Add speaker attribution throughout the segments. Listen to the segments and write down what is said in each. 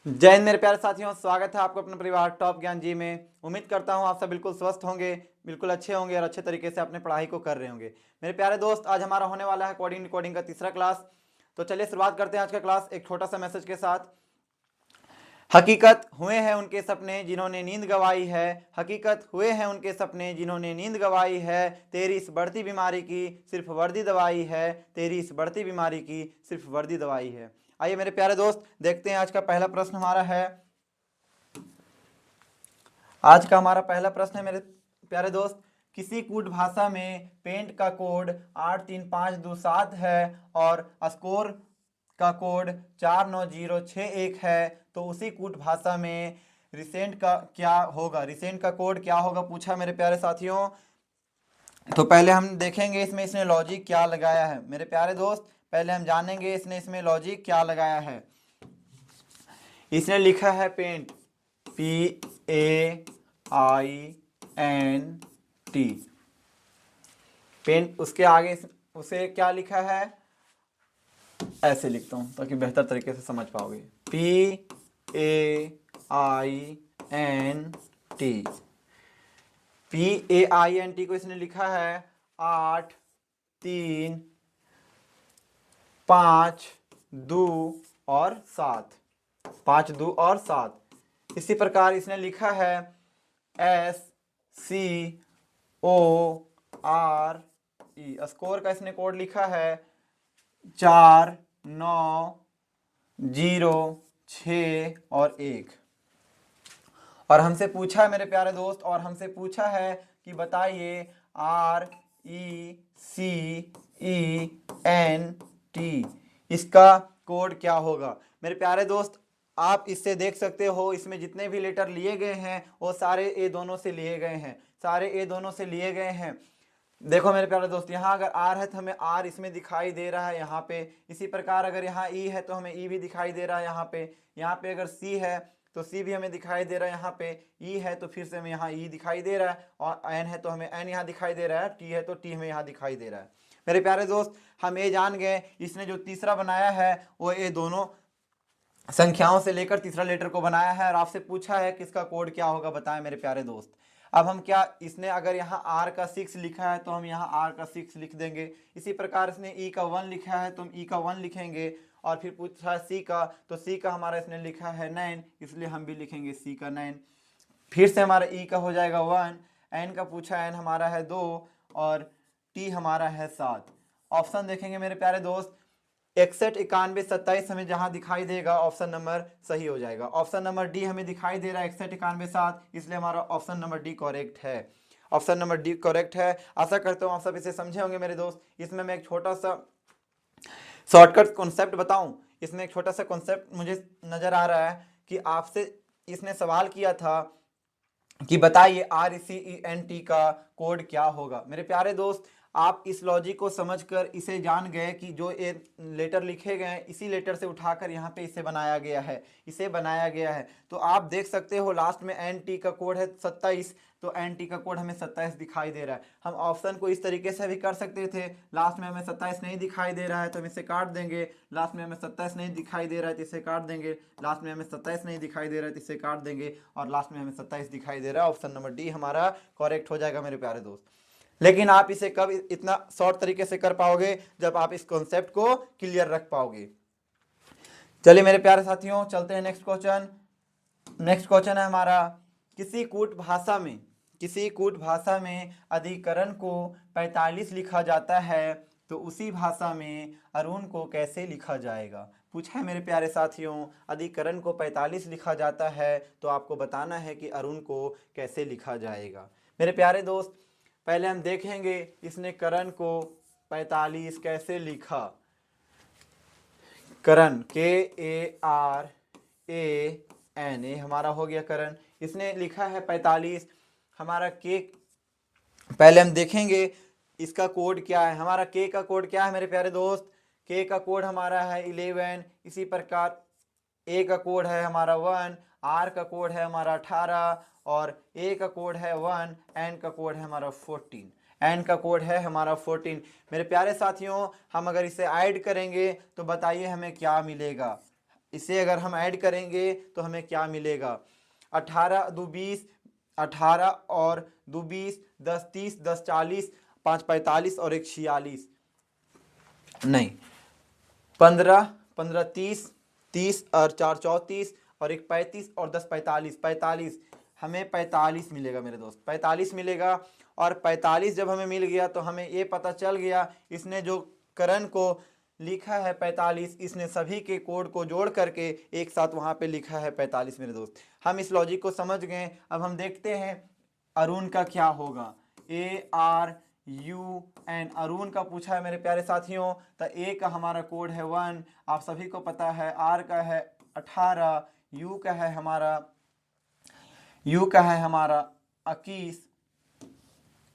Speaker 1: जय हिंद मेरे प्यारे साथियों, स्वागत है आपको अपने परिवार टॉप ज्ञान जी में। उम्मीद करता हूं आप सब बिल्कुल स्वस्थ होंगे, बिल्कुल अच्छे होंगे और अच्छे तरीके से अपने पढ़ाई को कर रहे होंगे। मेरे प्यारे दोस्त, आज हमारा होने वाला है कोडिंग कोडिंग का तीसरा क्लास। तो चलिए शुरुआत करते हैं आज का क्लास एक छोटा सा मैसेज के साथ। हकीकत हुए हैं उनके सपने जिन्होंने नींद गंवाई है, हकीकत हुए हैं उनके सपने जिन्होंने नींद गंवाई है। तेरी इस बढ़ती बीमारी की सिर्फ वर्दी दवाई है, तेरी इस बढ़ती बीमारी की सिर्फ वर्दी दवाई है। आइए मेरे प्यारे दोस्त, देखते हैं आज का पहला प्रश्न हमारा है। आज का हमारा पहला प्रश्न है मेरे प्यारे दोस्त, किसी कूट भाषा में पेंट का कोड 8352 है और स्कोर का कोड 49061 है, तो उसी कूट भाषा में रिसेंट का क्या होगा, रिसेंट का कोड क्या होगा पूछा मेरे प्यारे साथियों। तो पहले हम देखेंगे इसमें इसने लॉजिक क्या लगाया है। मेरे प्यारे दोस्त, पहले हम जानेंगे इसमें लॉजिक क्या लगाया है। इसने लिखा है पेंट, PAINT, पेंट। उसके आगे उसे क्या लिखा है, ऐसे लिखता हूं ताकि बेहतर तरीके से समझ पाओगे। PAINT, PAINT को इसने लिखा है 8 3 5 2 और 7, 5 2 और 7। इसी प्रकार इसने लिखा है SCORE, स्कोर का इसने कोड लिखा है 49061 और 1। और हमसे पूछा है मेरे प्यारे दोस्त, और हमसे पूछा है कि बताइए RECENT इसका कोड क्या होगा। मेरे प्यारे दोस्त, आप इससे देख सकते हो इसमें जितने भी लेटर लिए गए हैं वो सारे ए दोनों से लिए गए हैं, सारे ए दोनों से लिए गए हैं। देखो मेरे प्यारे दोस्त, यहाँ अगर आर है तो हमें आर इसमें दिखाई दे रहा है यहाँ पे। इसी प्रकार अगर यहाँ ई है तो हमें ई भी दिखाई दे रहा है यहाँ पे। यहाँ पे अगर सी है तो सी भी हमें दिखाई दे रहा है यहाँ पे। ई है तो फिर से हमें यहाँ ई दिखाई दे रहा है, और एन है तो हमें एन यहाँ दिखाई दे रहा है, टी है तो टी हमें यहाँ दिखाई दे रहा है। मेरे प्यारे दोस्त, हम ये जान गए इसने जो तीसरा बनाया है वो ये दोनों संख्याओं से लेकर तीसरा लेटर को बनाया है, और आपसे पूछा है कि इसका कोड क्या होगा, बताएं मेरे प्यारे दोस्त। अब हम क्या, इसने अगर यहाँ R का 6 लिखा है तो हम यहाँ R का 6 लिख देंगे। इसी प्रकार इसने E का 1 लिखा है तो हम E का 1 लिखेंगे। और फिर पूछा है C का, तो C का हमारा इसने लिखा है 9, इसलिए हम भी लिखेंगे C का 9। फिर से हमारा E का हो जाएगा 1, N का पूछा N हमारा है 2, और T हमारा है 7। ऑप्शन देखेंगे मेरे प्यारे दोस्त, 61 91 27 हमें जहां दिखाई देगा ऑप्शन नंबर सही हो जाएगा। ऑप्शन नंबर डी हमें दिखाई दे रहा है 61 91 7, इसलिए हमारा ऑप्शन नंबर डी करेक्ट है। ऑप्शन नंबर डी करेक्ट है। आशा करता हूं आप सब इसे समझे होंगे मेरे दोस्त। इसमें मैं एक छोटा सा शॉर्टकट कॉन्सेप्ट बताऊं। इसमें एक छोटा सा कॉन्सेप्ट मुझे नजर आ रहा है कि आपसे इसने सवाल किया था कि बताइए RECENT का कोड क्या होगा। मेरे प्यारे दोस्त, आप इस लॉजिक को समझकर इसे जान गए कि जो ये लेटर लिखे गए हैं इसी लेटर से उठाकर यहाँ पे इसे बनाया गया है, इसे बनाया गया है। तो आप देख सकते हो लास्ट में NT का कोड है 27, तो NT का कोड हमें 27 दिखाई दे रहा है। हम ऑप्शन को इस तरीके से भी कर सकते थे, लास्ट में हमें 27 नहीं दिखाई दे रहा है तो हम इसे काट देंगे, लास्ट में हमें 27 नहीं दिखाई दे रहा है तो इसे काट देंगे, लास्ट में हमें 27 नहीं दिखाई दे रहा है तो इसे काट देंगे, और लास्ट में हमें 27 दिखाई दे रहा है। ऑप्शन नंबर डी हमारा करेक्ट हो जाएगा मेरे प्यारे दोस्त। लेकिन आप इसे कब इतना शॉर्ट तरीके से कर पाओगे, जब आप इस कॉन्सेप्ट को क्लियर रख पाओगे। चलिए मेरे प्यारे साथियों, चलते हैं नेक्स्ट क्वेश्चन। नेक्स्ट क्वेश्चन है हमारा, किसी कूट भाषा में, किसी कूट भाषा में अधिकरण को 45 लिखा जाता है, तो उसी भाषा में अरुण को कैसे लिखा जाएगा। पूछा है मेरे प्यारे साथियों, अधिकरण को 45 लिखा जाता है तो आपको बताना है कि अरुण को कैसे लिखा जाएगा। मेरे प्यारे दोस्त, पहले हम देखेंगे इसने करण को 45 कैसे लिखा। करण KARAN हमारा हो गया करण। इसने लिखा है 45, हमारा के, पहले हम देखेंगे इसका कोड क्या है। हमारा के का कोड क्या है मेरे प्यारे दोस्त, के का कोड हमारा है 11। इसी प्रकार ए का कोड है हमारा 1, आर का कोड है हमारा 18, और ए का कोड है 1, एन का कोड है हमारा 14, एन का कोड है हमारा 14। मेरे प्यारे साथियों, हम अगर इसे ऐड करेंगे तो बताइए हमें क्या मिलेगा। इसे अगर हम ऐड करेंगे तो हमें क्या मिलेगा, 18 दो 20, 18 और 2 20, 10 30, 10 40, 5 45 और 1 46, नहीं 15 15 30, 30 और 4 34 और 1 35 और 10 45, 45 हमें 45 मिलेगा मेरे दोस्त, 45 मिलेगा। और 45 जब हमें मिल गया तो हमें ये पता चल गया इसने जो करण को लिखा है 45, इसने सभी के कोड को जोड़ करके एक साथ वहां पे लिखा है 45 मेरे दोस्त। हम इस लॉजिक को समझ गए। अब हम देखते हैं अरुण का क्या होगा। ARUN अरुण का पूछा है मेरे प्यारे साथियों। तो ए का हमारा कोड है 1, आप सभी को पता है। आर का है 18, यू का है हमारा 21,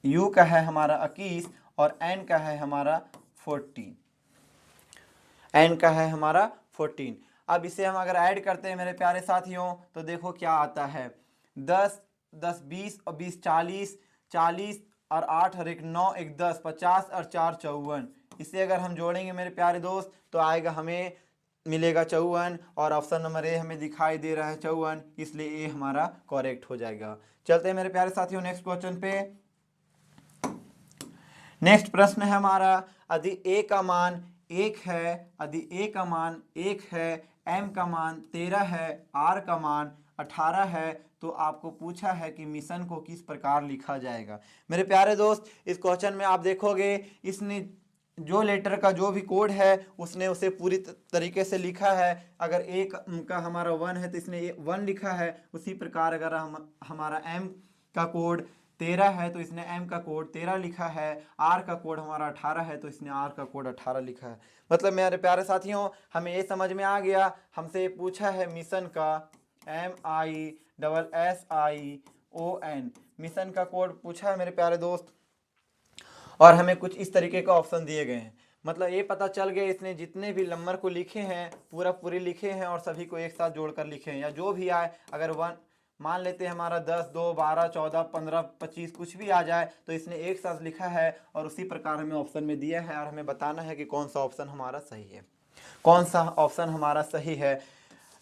Speaker 1: यू का है हमारा 21 और एन का है हमारा 14, एन का है हमारा 14। अब इसे हम अगर ऐड करते हैं मेरे प्यारे साथियों तो देखो क्या आता है, 10 10 20 और 20 40, 40 और 8 और 1 9, 1 10, 50 और 4 54। इसे अगर हम जोड़ेंगे मेरे प्यारे दोस्त तो आएगा, हमें मिलेगा 54 और ऑप्शन नंबर ए हमें दिखाई दे रहा है 54, इसलिए ए हमारा करेक्ट हो जाएगा। चलते हैं मेरे प्यारे साथियों नेक्स्ट क्वेश्चन पे। नेक्स्ट प्रश्न है हमारा, यदि ए का मान 1 है, यदि ए का मान 1 है, एम का मान 13 है, आर का मान 18 है, तो आपको पूछा है कि मिशन को किस प्रकार लिखा जाएगा। मेरे प्यारे दोस्त इस क्वेश्चन में आप देखोगे इसने जो लेटर का जो भी कोड है उसने उसे पूरी तरीके से लिखा है। अगर एक का हमारा 1 है तो इसने 1 लिखा है, उसी प्रकार अगर हमारा एम का कोड 13 है तो इसने एम का कोड 13 लिखा है, आर का कोड हमारा 18 है तो इसने आर का कोड 18 लिखा है। मतलब मेरे प्यारे साथियों हमें ये समझ में आ गया, हमसे ये पूछा है मिशन का MISSION मिशन का कोड पूछा है मेरे प्यारे दोस्त, और हमें कुछ इस तरीके का ऑप्शन दिए गए हैं। मतलब ये पता चल गया इसने जितने भी नंबर को लिखे हैं पूरे लिखे हैं और सभी को एक साथ जोड़कर लिखे हैं, या जो भी आए, अगर 1 मान लेते हैं हमारा 10 2 12 14 15 25 कुछ भी आ जाए तो इसने एक साथ लिखा है और उसी प्रकार हमें ऑप्शन में दिया है, और हमें बताना है कि कौन सा ऑप्शन हमारा सही है, कौन सा ऑप्शन हमारा सही है।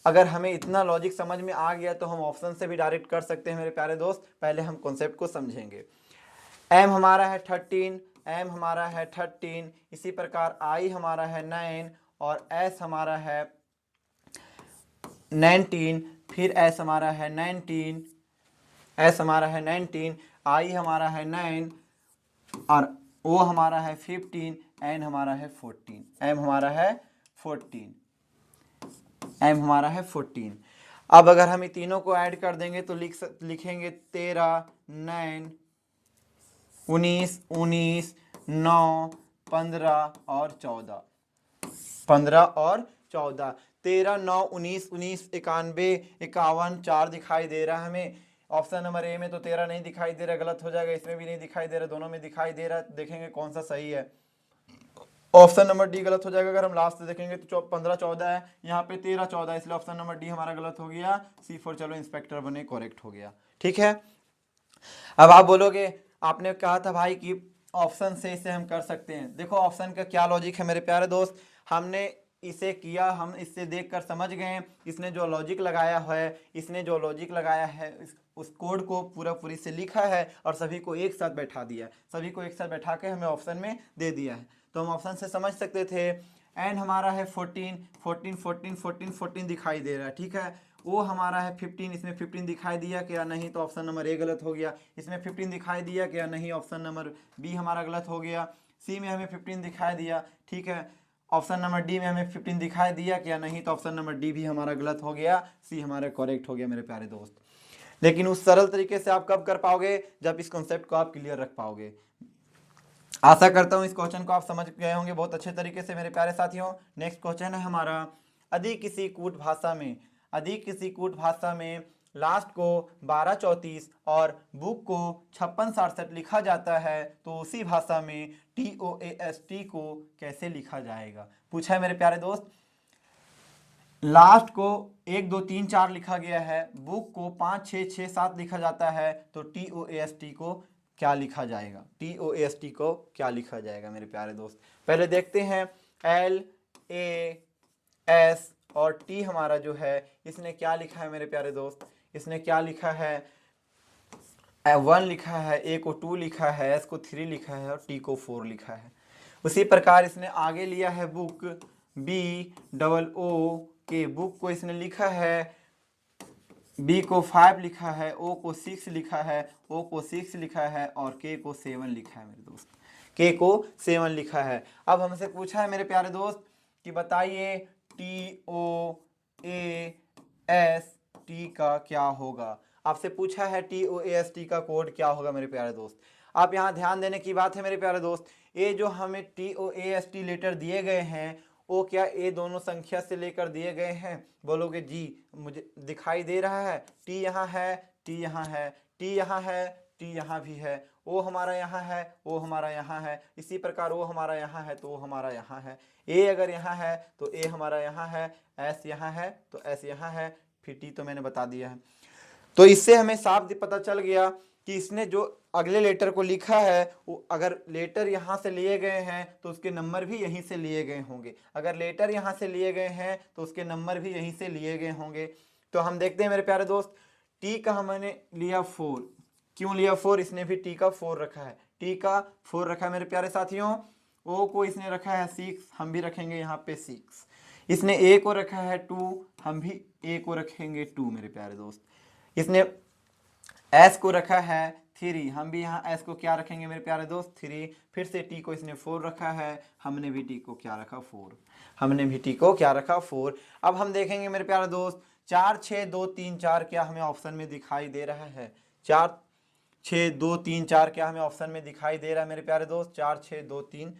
Speaker 1: अगर हमें इतना लॉजिक समझ में आ गया तो हम ऑप्शन से भी डायरेक्ट कर सकते हैं मेरे प्यारे दोस्त। पहले हम कॉन्सेप्ट को समझेंगे। एम हमारा है 13, एम हमारा है 13, इसी प्रकार आई हमारा है 9 और एस हमारा है 19, फिर एस हमारा है 19, एस हमारा है 19, आई हमारा है 9 और ओ हमारा है 15, एन हमारा है 14, एम हमारा है 14, एम हमारा है 14। अब अगर हम इन तीनों को ऐड कर देंगे तो लिखेंगे 13 9 19 19 9 15 और 14, 15 और 14, 13 9 19 19 91 51 4 दिखाई दे रहा है हमें। ऑप्शन नंबर ए में तो 13 नहीं दिखाई दे रहा, गलत हो जाएगा। इसमें भी नहीं दिखाई दे रहा, दोनों में दिखाई दे रहा। देखेंगे कौन सा सही है। ऑप्शन नंबर डी गलत हो जाएगा। अगर हम लास्ट से देखेंगे तो 15 14 है, यहाँ पे 13 14, इसलिए ऑप्शन नंबर डी हमारा गलत हो गया। C4 चलो इंस्पेक्टर बने, करेक्ट हो गया। ठीक है, अब आप बोलोगे आपने कहा था भाई कि ऑप्शन से इसे हम कर सकते हैं। देखो ऑप्शन का क्या लॉजिक है मेरे प्यारे दोस्त, हमने इसे किया, हम इससे देखकर समझ गए। इसने जो लॉजिक लगाया है, इसने जो लॉजिक लगाया है उस कोड को पूरी से लिखा है और सभी को एक साथ बैठा दिया, सभी को एक साथ बैठा के हमें ऑप्शन में दे दिया है। तो हम ऑप्शन से समझ सकते थे। एन हमारा है 14 14 14 14 14 दिखाई दे रहा है। ठीक है, वो हमारा है 15, इसमें 15 दिखाई दिया क्या? नहीं, तो ऑप्शन नंबर ए गलत हो गया। इसमें 15 दिखाई दिया क्या? नहीं, ऑप्शन नंबर बी हमारा गलत हो गया। सी में हमें 15 दिखाई दिया। ठीक है, ऑप्शन नंबर डी में हमें 15 दिखाई दिया क्या? नहीं, तो ऑप्शन नंबर डी भी हमारा गलत हो गया, सी हमारा करेक्ट हो गया मेरे प्यारे दोस्त। लेकिन उस सरल तरीके से आप कब कर पाओगे? जब इस कॉन्सेप्ट को आप क्लियर रख पाओगे। आशा करता हूं इस क्वेश्चन को आप समझ गए होंगे बहुत अच्छे तरीके से मेरे प्यारे साथियों। नेक्स्ट क्वेश्चन है हमारा, यदि किसी कूट भाषा में लास्ट को 12 34 और बुक को 56 67 लिखा जाता है तो उसी भाषा में TOAST को कैसे लिखा जाएगा? पूछा है मेरे प्यारे दोस्त। लास्ट को 1 2 3 4 लिखा गया है, बुक को 5 6 6 7 लिखा जाता है, तो TOAST को क्या लिखा जाएगा? TOAST को क्या लिखा जाएगा मेरे प्यारे दोस्त? पहले देखते हैं LAST और टी हमारा जो है इसने क्या लिखा है मेरे प्यारे दोस्त, इसने क्या लिखा है, 1 लिखा है, ए को 2 लिखा है, एस को 3 लिखा है और टी को 4 लिखा है। उसी प्रकार इसने आगे लिया है बुक, BOO के बुक को इसने लिखा है, बी को 5 लिखा है, ओ को 6 लिखा है, ओ को 6 लिखा है और के को 7 लिखा है मेरे दोस्त, के को 7 लिखा है। अब हमसे पूछा है मेरे प्यारे दोस्त कि बताइए TOAST का क्या होगा। आपसे पूछा है TOAST का कोड क्या होगा मेरे प्यारे दोस्त। आप यहाँ ध्यान देने की बात है मेरे प्यारे दोस्त, ये जो हमें TOAST लेटर दिए गए हैं वो क्या ये दोनों संख्या से लेकर दिए गए हैं। बोलोगे जी मुझे दिखाई दे रहा है, टी यहाँ है, टी यहाँ है, टी यहाँ है, टी यहाँ भी है, ओ हमारा यहाँ है, ओ हमारा यहाँ है, इसी प्रकार ओ हमारा यहाँ है तो ओ हमारा यहाँ है, ए अगर यहाँ है तो ए हमारा यहाँ है, एस यहाँ है तो एस यहाँ है, फिर टी तो मैंने बता दिया है। तो इससे हमें साफ पता चल गया कि इसने जो अगले लेटर को लिखा है वो अगर लेटर यहाँ से लिए गए हैं तो उसके नंबर भी यहीं से लिए गए होंगे, अगर लेटर यहाँ से लिए गए हैं तो उसके नंबर भी यहीं से लिए गए होंगे। तो हम देखते हैं मेरे प्यारे दोस्त, टी का हमने लिया 4, क्यों लिया 4, इसने भी टी का 4 रखा है, टी का 4 रखा है मेरे प्यारे साथियों। ओ को इसने रखा है 6, हम भी रखेंगे यहाँ पे 6। इसने ए को रखा है 2, हम भी ए को रखेंगे 2 मेरे प्यारे दोस्त। इसने एस को रखा है 3, हम भी यहाँ एस को क्या रखेंगे मेरे प्यारे दोस्त 3। फिर से टी को इसने 4 रखा है, हमने भी टी को क्या रखा 4, हमने भी टी को क्या रखा 4। अब हम देखेंगे मेरे प्यारे दोस्त 4 6 2 3 4 क्या हमें ऑप्शन में दिखाई दे रहा है, 4 6 2 3 4 क्या हमें ऑप्शन में दिखाई दे रहा है मेरे प्यारे दोस्त, 4 6 2 3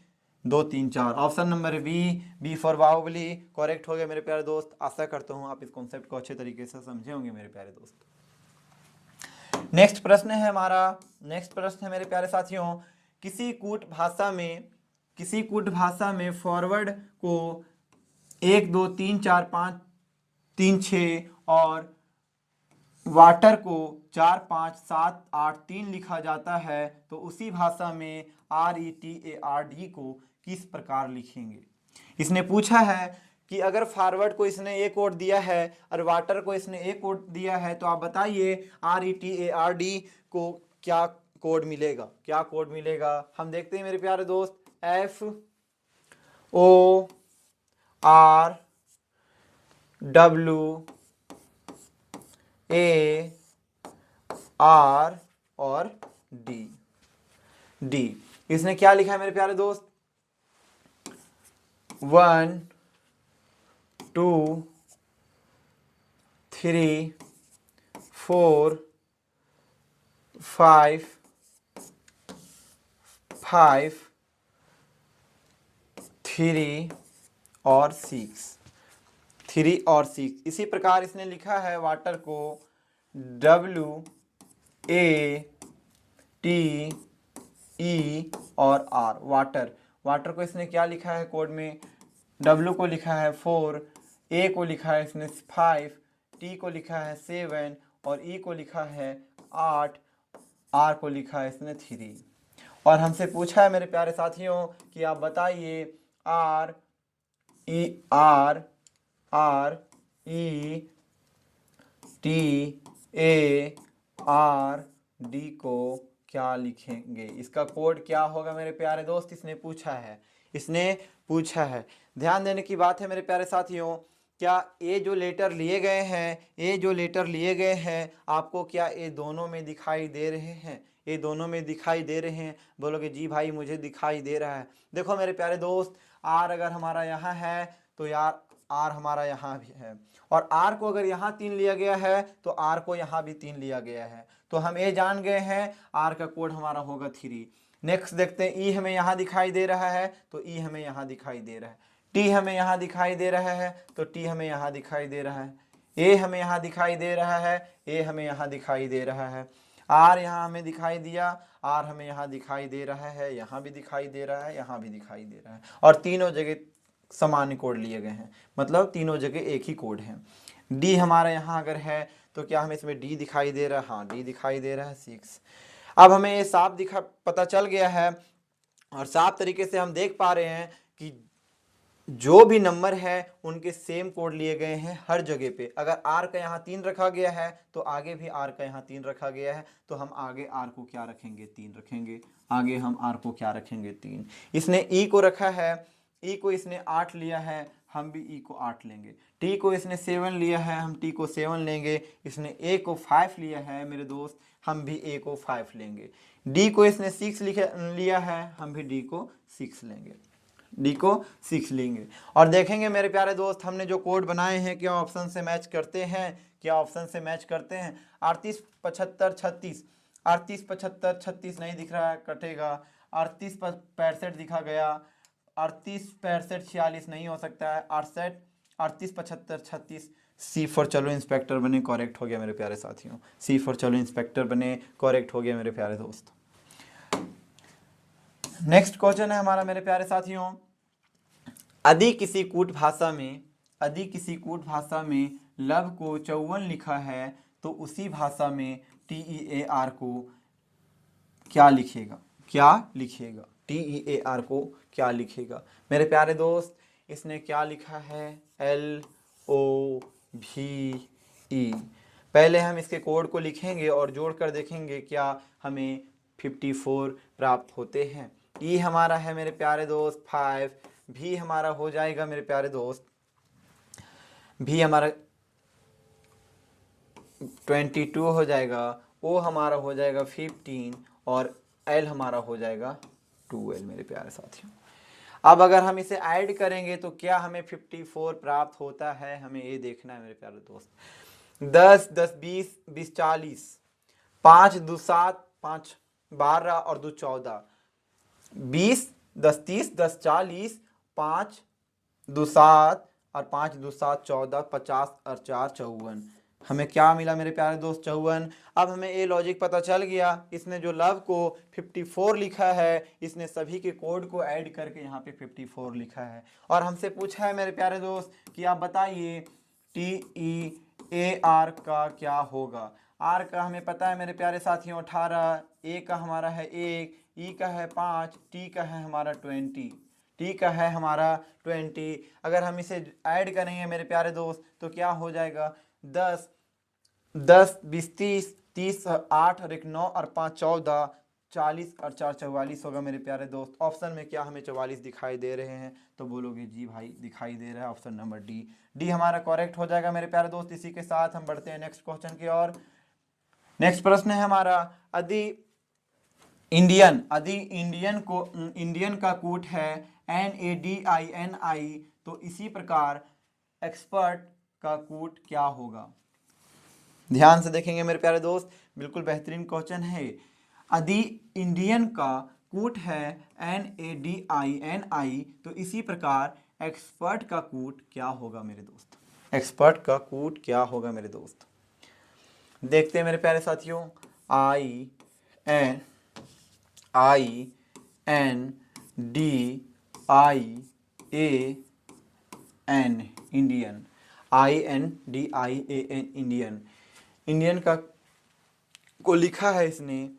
Speaker 1: 2 3 4, option number b for Baahubali correct हो गया मेरे प्यारे दोस्त। आशा करता हूँ आप इस कॉन्सेप्ट को अच्छे तरीके से समझे होंगे मेरे प्यारे दोस्त। नेक्स्ट प्रश्न है हमारा, नेक्स्ट प्रश्न है मेरे प्यारे साथियों, किसी कूट भाषा में फॉरवर्ड को 1 2 3 4 5 3 6 और वाटर को 4 5 7 8 3 लिखा जाता है, तो उसी भाषा में RETARD को किस प्रकार लिखेंगे। इसने पूछा है कि अगर फॉरवर्ड को इसने ए कोड दिया है और वाटर को इसने ए कोड दिया है तो आप बताइए RETARD को क्या कोड मिलेगा, क्या कोड मिलेगा। हम देखते हैं मेरे प्यारे दोस्त, FORWAR और डी। इसने क्या लिखा है मेरे प्यारे दोस्त, 1 2 3 4 5 3 और 6, 3 और 6। इसी प्रकार इसने लिखा है वाटर को WATE और R, वाटर। वाटर को इसने क्या लिखा है कोड में, W को लिखा है 4, A को लिखा है इसने 5, T को लिखा है 7 और E को लिखा है 8, R को लिखा है इसने 3। और हमसे पूछा है मेरे प्यारे साथियों कि आप बताइए RETARD को क्या लिखेंगे, इसका कोड क्या होगा मेरे प्यारे दोस्त, इसने पूछा है, इसने पूछा है। ध्यान देने की बात है मेरे प्यारे साथियों, क्या ये जो लेटर लिए गए हैं, ये जो लेटर लिए गए हैं आपको क्या ये दोनों में दिखाई दे रहे हैं, ये दोनों में दिखाई दे रहे हैं। बोलोगे जी भाई मुझे दिखाई दे रहा है। देखो मेरे प्यारे दोस्त, आर अगर हमारा यहाँ है तो यार आर हमारा यहाँ भी है, और आर को अगर यहाँ 3 लिया गया है तो आर को यहाँ भी 3 लिया गया है, तो हम ये जान गए हैं आर का कोड हमारा होगा 3। नेक्स्ट देखते हैं, ई हमें यहाँ दिखाई दे रहा है तो ई हमें यहाँ दिखाई दे रहा है, टी हमें यहाँ दिखाई दे रहा है तो टी हमें यहाँ दिखाई दे रहा है, ए हमें यहाँ दिखाई दे रहा है, ए हमें यहाँ दिखाई दे रहा है, आर यहाँ हमें दिखाई दिया, आर हमें यहाँ दिखाई दे रहा है, यहाँ भी दिखाई दे रहा है, यहाँ भी दिखाई दे रहा है, और तीनों जगह सामान्य कोड लिए गए हैं, मतलब तीनों जगह एक ही कोड है। डी हमारा यहाँ अगर है तो क्या हमें इसमें डी दिखाई दे रहा है, हाँ डी दिखाई दे रहा है 6। अब हमें ये साफ पता चल गया है और साफ तरीके से हम देख पा रहे हैं कि जो भी नंबर है उनके सेम कोड लिए गए हैं हर जगह पे। अगर आर का यहाँ 3 रखा गया है तो आगे भी आर का यहाँ 3 रखा गया है, तो हम आगे आर को क्या रखेंगे, 3 रखेंगे। आगे हम आर को क्या रखेंगे, 3। इसने ई को रखा है, ई को इसने 8 लिया है, हम भी ई को 8 लेंगे। टी को इसने 7 लिया है, हम टी को 7 लेंगे। इसने ए को 5 लिया है मेरे दोस्त, हम भी ए को 5 लेंगे। डी को इसने 6 लिया है, हम भी डी को 6 लेंगे। डी को 6 लेंगे और देखेंगे मेरे प्यारे दोस्त हमने जो कोड बनाए हैं क्या ऑप्शन से मैच करते हैं, क्या ऑप्शन से मैच करते हैं। 38 75 36, 38 75 36 नहीं दिख रहा है, कटेगा। 38 65 दिखा गया, 38 65 46 नहीं हो सकता है। 68 38 75 36, सी फॉर चलो इंस्पेक्टर बने, करेक्ट हो गया मेरे प्यारे साथियों। सी फॉर चलो इंस्पेक्टर बने, करेक्ट हो गया मेरे प्यारे दोस्त। नेक्स्ट क्वेश्चन है हमारा मेरे प्यारे साथियों, यदि किसी कूट भाषा में लव को 54 लिखा है तो उसी भाषा में TEAR को क्या लिखेगा, TEAR को क्या लिखेगा। मेरे प्यारे दोस्त इसने क्या लिखा है, LOVE। पहले हम इसके कोड को लिखेंगे और जोड़कर देखेंगे क्या हमें 54 प्राप्त होते हैं। ई हमारा है मेरे प्यारे दोस्त 5, भी हमारा हो जाएगा मेरे प्यारे दोस्त, भी हमारा 22 हो जाएगा, ओ हमारा हो जाएगा 15 और एल हमारा हो जाएगा 12 मेरे प्यारे साथियों। अब अगर हम इसे ऐड करेंगे तो क्या हमें 54 प्राप्त होता है, हमें ये देखना है मेरे प्यारे दोस्त। 10 10 20 20 40, 5 2 7 5 12 और 2 14, 20 10 30 10 40, 5 2 7 और 5 2 7 14, 50 और 4 54। हमें क्या मिला मेरे प्यारे दोस्त, 54। अब हमें ये लॉजिक पता चल गया, इसने जो लव को 54 लिखा है, इसने सभी के कोड को ऐड करके यहाँ पे 54 लिखा है। और हमसे पूछा है मेरे प्यारे दोस्त कि आप बताइए TEAR का क्या होगा। आर का हमें पता है मेरे प्यारे साथियों 18, ए का हमारा है 1, ई का है 5, टी का है हमारा 20। अगर हम इसे ऐड करेंगे मेरे प्यारे दोस्त तो क्या हो जाएगा, 10 10 20 30 30 और 8 और 1 9 और 5 14, 40 और 4 44 होगा मेरे प्यारे दोस्त। ऑप्शन में क्या हमें 44 दिखाई दे रहे हैं, तो बोलोगे जी भाई दिखाई दे रहा है, ऑप्शन नंबर डी हमारा करेक्ट हो जाएगा मेरे प्यारे दोस्त। इसी के साथ हम बढ़ते हैं नेक्स्ट क्वेश्चन की ओर। नेक्स्ट प्रश्न है हमारा, यदि इंडियन का कूट है NADINI तो इसी प्रकार एक्सपर्ट का कूट क्या होगा। ध्यान से देखेंगे मेरे प्यारे दोस्त, बिल्कुल बेहतरीन क्वेश्चन है। यदि इंडियन का कूट है NADINI तो इसी प्रकार एक्सपर्ट का कूट क्या होगा मेरे दोस्त, एक्सपर्ट का कूट क्या होगा मेरे दोस्त। देखते हैं मेरे प्यारे साथियों, INDIAN Indian, INDIAN Indian. Indian का को लिखा है इसने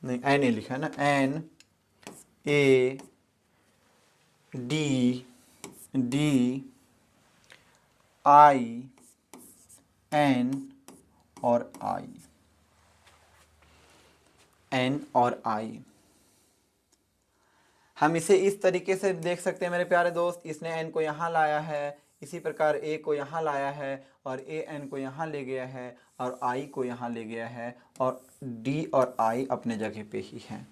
Speaker 1: नहीं NA लिखा है ना, NADIN और I। हम इसे इस तरीके से देख सकते हैं मेरे प्यारे दोस्त, इसने एन को यहाँ लाया है, इसी प्रकार ए को यहाँ लाया है और एन को यहाँ ले गया है और आई को यहाँ ले गया है और डी और आई अपने जगह पे ही हैं,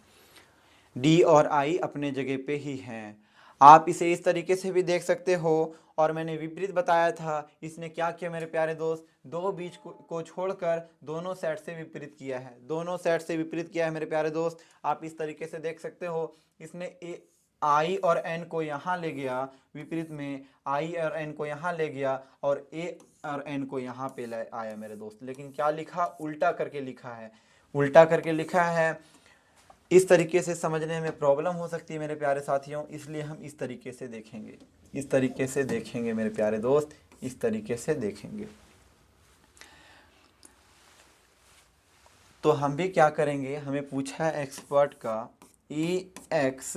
Speaker 1: डी और आई अपने जगह पे ही हैं। आप इसे इस तरीके से भी देख सकते हो। और मैंने विपरीत बताया था, इसने क्या किया मेरे प्यारे दोस्त, दो बीच को छोड़कर दोनों सेट से विपरीत किया है, दोनों सेट से विपरीत किया है मेरे प्यारे दोस्त। आप इस तरीके से देख सकते हो, इसने आई और एन को यहाँ ले गया, विपरीत में आई और एन को यहाँ ले गया और ए और एन को यहाँ पे ले आया मेरे दोस्त। लेकिन क्या लिखा, उल्टा करके लिखा है, उल्टा करके लिखा है। इस तरीके से समझने में प्रॉब्लम हो सकती है मेरे प्यारे साथियों, इसलिए हम इस तरीके से देखेंगे, इस तरीके से देखेंगे मेरे प्यारे दोस्त, इस तरीके से देखेंगे। तो हम भी क्या करेंगे, हमें पूछा है एक्सपर्ट का E X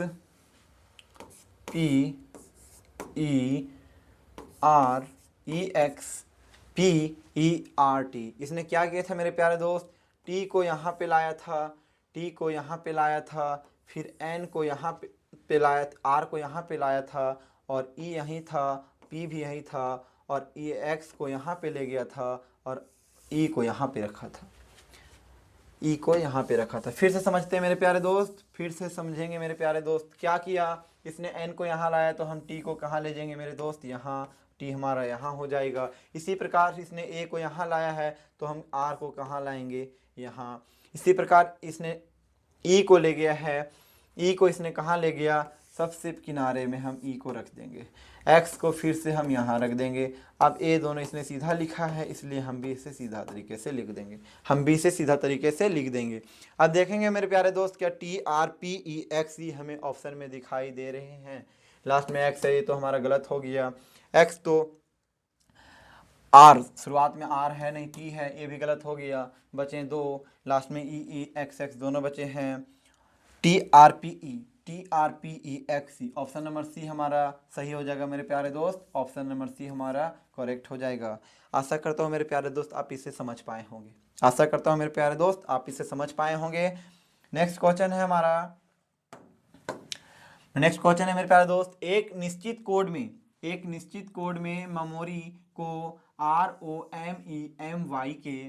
Speaker 1: P E R E X P E R T. इसने क्या किया था मेरे प्यारे दोस्त, टी को यहाँ पे लाया था, टी को यहाँ पे लाया था, फिर एन को यहाँ पे लाया, आर को यहाँ पे लाया था, और ई यहीं था, पी भी यहीं था, और ई एक्स को यहाँ पे ले गया था, और ई को यहाँ पे रखा था, ई को यहाँ पे रखा था। फिर से समझते हैं मेरे प्यारे दोस्त, फिर से समझेंगे मेरे प्यारे दोस्त। क्या किया, इसने एन को यहाँ लाया तो हम टी को कहाँ ले जाएंगे मेरे दोस्त, यहाँ, टी हमारा यहाँ हो जाएगा। इसी प्रकार इसने ए को यहाँ लाया है तो हम आर को कहाँ लाएंगे, यहाँ। इसी प्रकार इसने ई को ले गया है, ई को इसने कहाँ ले गया, सबसे किनारे में हम ई को रख देंगे, एक्स को फिर से हम यहाँ रख देंगे। अब ए दोनों इसने सीधा लिखा है इसलिए हम भी इसे सीधा तरीके से लिख देंगे, हम भी इसे सीधा तरीके से लिख देंगे। अब देखेंगे मेरे प्यारे दोस्त, क्या T R P E X E हमें ऑप्शन में दिखाई दे रहे हैं। लास्ट में एक्स है, ये तो हमारा गलत हो गया, एक्स तो आर, शुरुआत में आर है नहीं टी है, ये भी गलत हो गया, बचे दो, लास्ट में ई ई एक्स एक्स दोनों बचे हैं। T R P E X E, option number C हमारा सही हो जाएगा मेरे प्यारे दोस्त, ऑप्शन नंबर सी हमारा करेक्ट हो जाएगा। आशा करता हूँ मेरे प्यारे दोस्त आप इसे समझ पाए होंगे, आशा करता हूँ मेरे प्यारे दोस्त आप इसे समझ पाए होंगे। नेक्स्ट क्वेश्चन है हमारा, नेक्स्ट क्वेश्चन है मेरे प्यारे दोस्त, एक निश्चित कोड में मेमोरी को ROMEMY के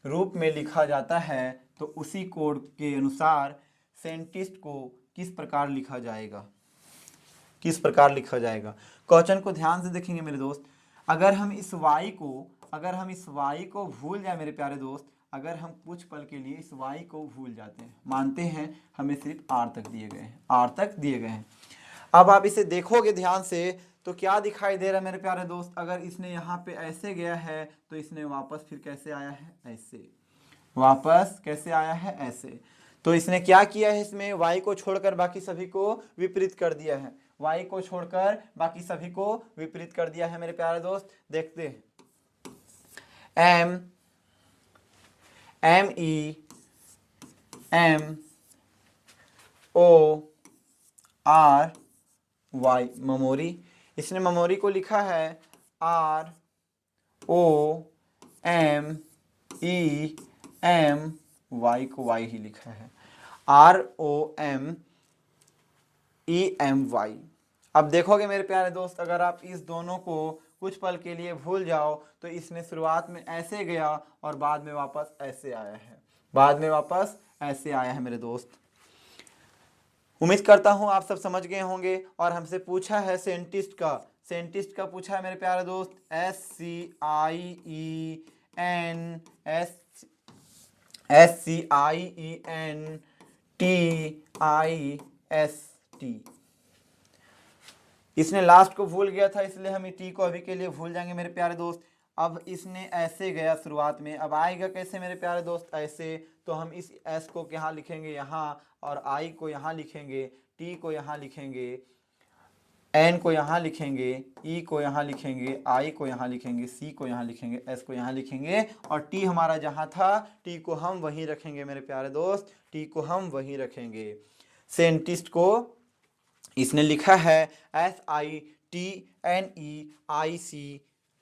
Speaker 1: रूप में लिखा जाता है तो उसी कोड के अनुसार साइंटिस्ट को किस प्रकार लिखा जाएगा, किस प्रकार लिखा जाएगा। क्वेश्चन को ध्यान से देखेंगे मेरे दोस्त, अगर हम इस y को भूल जाए मेरे प्यारे दोस्त, अगर हम कुछ पल के लिए इस y को भूल जाते हैं, मानते हैं हमें सिर्फ r तक दिए गए हैं, अब आप इसे देखोगे ध्यान से तो क्या दिखाई दे रहा है मेरे प्यारे दोस्त, अगर इसने यहाँ पे ऐसे गया है तो इसने वापस फिर कैसे आया है, ऐसे, वापस कैसे आया है, ऐसे। तो इसने क्या किया है, इसमें y को छोड़कर बाकी सभी को विपरीत कर दिया है, y को छोड़कर बाकी सभी को विपरीत कर दिया है मेरे प्यारे दोस्त। देखते हैं, MEMORY, मेमोरी, इसने मेमोरी को लिखा है ROMEMY को y ही लिखा है, ROMEMY। अब देखोगे मेरे प्यारे दोस्त, अगर आप इस दोनों को कुछ पल के लिए भूल जाओ तो इसने शुरुआत में ऐसे गया और बाद में वापस ऐसे आया है, मेरे दोस्त। उम्मीद करता हूं आप सब समझ गए होंगे। और हमसे पूछा है साइंटिस्ट का पूछा है मेरे प्यारे दोस्त, SCIENTIST। इसने लास्ट को भूल गया था इसलिए हम टी को अभी के लिए भूल जाएंगे मेरे प्यारे दोस्त। अब इसने ऐसे गया शुरुआत में, अब आएगा कैसे मेरे प्यारे दोस्त, ऐसे। तो हम इस एस को यहाँ लिखेंगे यहाँ, और आई को यहाँ लिखेंगे, टी को यहाँ लिखेंगे, एन को यहाँ लिखेंगे, ई को यहाँ लिखेंगे, आई को यहाँ लिखेंगे, सी को यहाँ लिखेंगे, एस को यहाँ लिखेंगे, और टी हमारा जहाँ था टी को हम वहीं रखेंगे मेरे प्यारे दोस्त, टी को हम वहीं रखेंगे। साइंटिस्ट को इसने लिखा है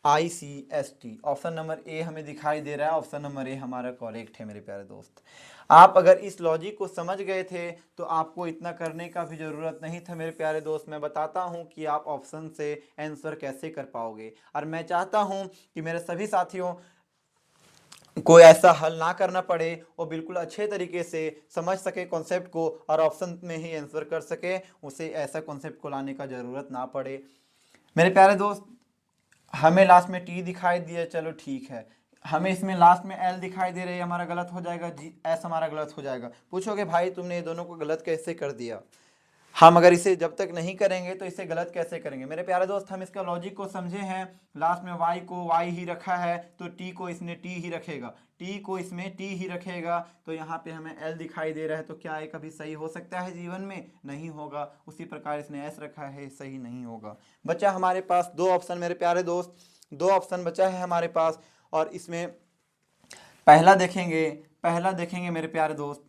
Speaker 1: SITNEICICST। ऑप्शन नंबर ए हमें दिखाई दे रहा है, ऑप्शन नंबर ए हमारा करेक्ट है मेरे प्यारे दोस्त। आप अगर इस लॉजिक को समझ गए थे तो आपको इतना करने का भी ज़रूरत नहीं था मेरे प्यारे दोस्त। मैं बताता हूं कि आप ऑप्शन से आंसर कैसे कर पाओगे, और मैं चाहता हूं कि मेरे सभी साथियों को ऐसा हल ना करना पड़े, वो बिल्कुल अच्छे तरीके से समझ सके कॉन्सेप्ट को और ऑप्शन में ही आंसर कर सके, उसे ऐसा कॉन्सेप्ट को लाने का ज़रूरत ना पड़े मेरे प्यारे दोस्त। हमें लास्ट में टी दिखाई दिया, चलो ठीक है, हमें इसमें लास्ट में एल दिखाई दे रही है, हमारा गलत हो जाएगा, जी एस हमारा गलत हो जाएगा। पूछोगे भाई तुमने ये दोनों को गलत कैसे कर दिया, हम अगर इसे जब तक नहीं करेंगे तो इसे गलत कैसे करेंगे मेरे प्यारे दोस्त। हम इसका लॉजिक को समझे हैं, लास्ट में y को y ही रखा है तो t को इसने t ही रखेगा, t को इसमें t ही रखेगा, तो यहाँ पे हमें l दिखाई दे रहा है, तो क्या ये कभी सही हो सकता है जीवन में, नहीं होगा। उसी प्रकार इसने s रखा है, सही नहीं होगा। बचा हमारे पास दो ऑप्शन मेरे प्यारे दोस्त, दो ऑप्शन बचा है हमारे पास, और इसमें पहला देखेंगे मेरे प्यारे दोस्त,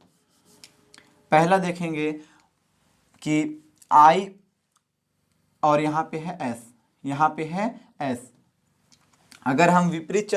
Speaker 1: पहला देखेंगे कि I और यहाँ पे है S, यहाँ पे है S। अगर हम विपरीत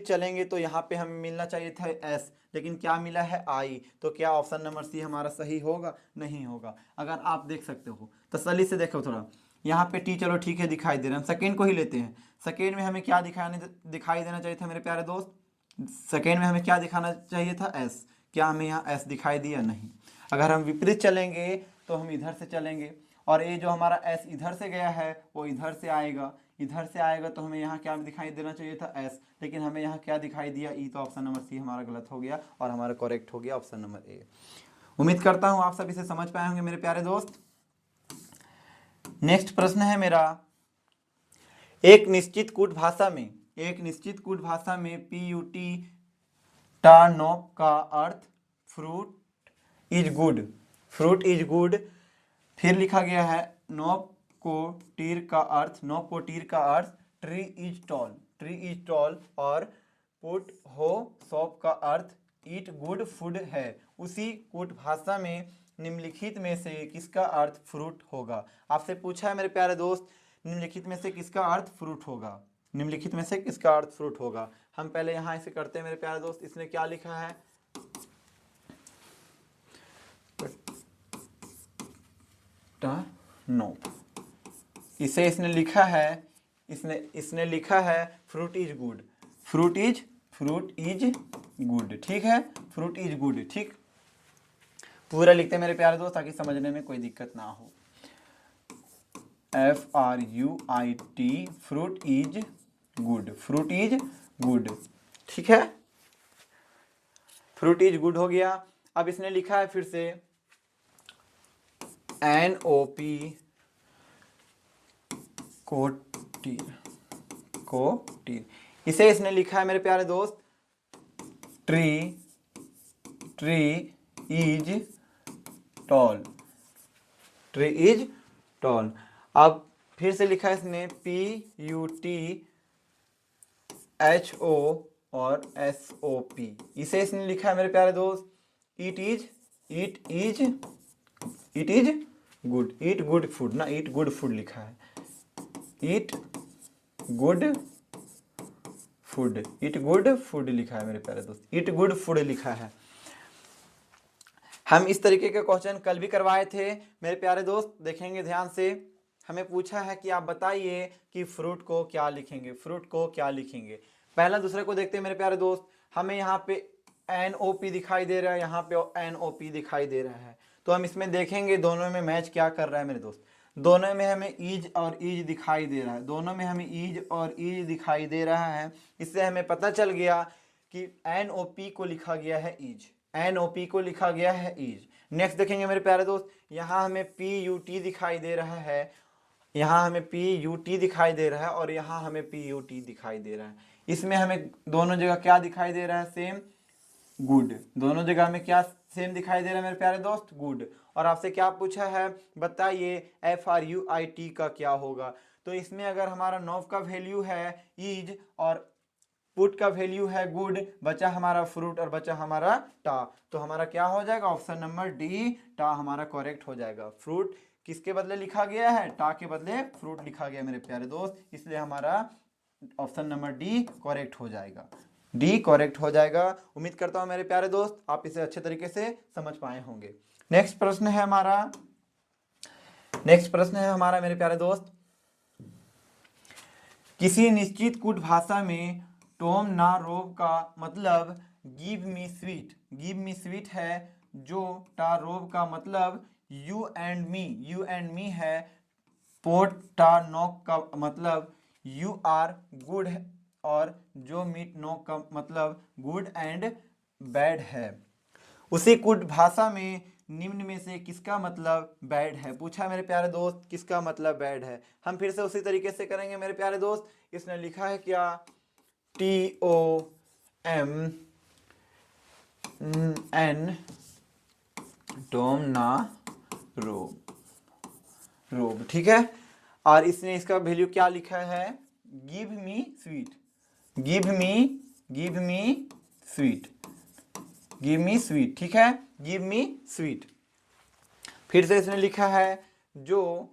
Speaker 1: चलेंगे तो यहाँ पे हमें मिलना चाहिए था S, लेकिन क्या मिला है I। तो क्या ऑप्शन नंबर सी हमारा सही होगा? नहीं होगा। अगर आप देख सकते हो तसल्ली से देखो थोड़ा, यहाँ पे टी चलो ठीक है दिखाई दे रहा है, हम सेकेंड को ही लेते हैं। सेकेंड में हमें क्या दिखाई देना चाहिए था मेरे प्यारे दोस्त? सेकेंड में हमें क्या दिखाना चाहिए था? S। क्या हमें यहाँ S दिखाई दिया? नहीं। अगर हम विपरीत चलेंगे तो हम इधर से चलेंगे, और ये जो हमारा S इधर से गया है वो इधर से आएगा, इधर से आएगा तो हमें यहाँ क्या दिखाई देना चाहिए था? S, लेकिन हमें यहाँ क्या दिखाई दिया? E। तो ऑप्शन नंबर सी हमारा गलत हो गया और हमारा करेक्ट हो गया ऑप्शन नंबर ए। उम्मीद करता हूँ आप सब इसे समझ पाए होंगे मेरे प्यारे दोस्त। नेक्स्ट प्रश्न है मेरा, एक निश्चित कूट भाषा में PUT टा नोप का अर्थ फ्रूट इज गुड। फिर लिखा गया है नोप को टीर का अर्थ ट्री इज टॉल, और पुट हो सॉप का अर्थ ईट गुड फूड है। उसी कूट भाषा में निम्नलिखित में से किसका अर्थ फ्रूट होगा? आपसे पूछा है मेरे प्यारे दोस्त, निम्नलिखित में से किसका अर्थ फ्रूट होगा? हम पहले यहाँ इसे करते हैं मेरे प्यारे दोस्त। इसने क्या लिखा है? नो, इसे इसने लिखा है फ्रूट इज गुड। ठीक है, फ्रूट इज गुड। ठीक, पूरा लिखते हैं मेरे प्यारे दोस्त ताकि समझने में कोई दिक्कत ना हो। FRUIT fruit is good. ठीक है, फ्रूट इज गुड हो गया। अब इसने लिखा है फिर से NOP कोटीर। इसे इसने लिखा है मेरे प्यारे दोस्त ट्री इज टॉल। अब फिर से लिखा है इसने PUTHO और SOP। इसे इसने लिखा है मेरे प्यारे दोस्त इट इज गुड फूड ना, ईट गुड फूड लिखा है, ईट गुड फूड लिखा है मेरे प्यारे दोस्त, ईट गुड फूड लिखा है। हम इस तरीके के क्वेश्चन कल भी करवाए थे मेरे प्यारे दोस्त, देखेंगे ध्यान से। हमें पूछा है कि आप बताइए कि फ्रूट को क्या लिखेंगे। पहला दूसरे को देखते हैं मेरे प्यारे दोस्त। हमें यहाँ पे NOP दिखाई दे रहा है, यहाँ पे NOP दिखाई दे रहा है, तो हम इसमें देखेंगे दोनों में मैच क्या कर रहा है मेरे दोस्त। दोनों में हमें ईज और ईज दिखाई दे रहा है, इससे हमें पता चल गया कि NOP को लिखा गया है ईज। नेक्स्ट देखेंगे मेरे प्यारे दोस्त, यहाँ हमें PUT दिखाई दे रहा है, और यहाँ हमें PUT दिखाई दे रहा है। इसमें हमें दोनों जगह क्या दिखाई दे रहा है? Same, good. दोनों जगह हमें क्या सेम दिखाई दे रहा है मेरे प्यारे दोस्त? गुड। और आपसे क्या पूछा है? बताइए FRUIT का क्या होगा। तो इसमें अगर हमारा नॉव का वैल्यू है ईज और पुट का वैल्यू है गुड, बचा हमारा फ्रूट और बचा हमारा टा, तो हमारा क्या हो जाएगा? ऑप्शन नंबर डी, टा हमारा करेक्ट हो जाएगा। फ्रूट किसके बदले लिखा गया है? टा के बदले फ्रूट लिखा गया मेरे प्यारे दोस्त, इसलिए हमारा ऑप्शन नंबर डी करेक्ट हो जाएगा। उम्मीद करता हूं मेरे प्यारे दोस्त आप इसे अच्छे तरीके से समझ पाए होंगे। नेक्स्ट प्रश्न है हमारा मेरे प्यारे दोस्त, किसी निश्चित कूट भाषा में टॉम ना रोब का मतलब गिव मी स्वीट है, जो टा रोब का मतलब यू एंड मी है, पोट टा नॉक का मतलब यू आर गुड है, और जो मीट नॉक का मतलब गुड एंड बैड है। उसी कूट भाषा में निम्न में से किसका मतलब बैड है? पूछा मेरे प्यारे दोस्त किसका मतलब बैड है। हम फिर से उसी तरीके से करेंगे मेरे प्यारे दोस्त। इसने लिखा है क्या? TOMN टॉम ना रोब। ठीक है, और इसने इसका वैल्यू क्या लिखा है? Give me give me sweet, give me sweet, ठीक है, गिव मी स्वीट। फिर से इसने लिखा है जो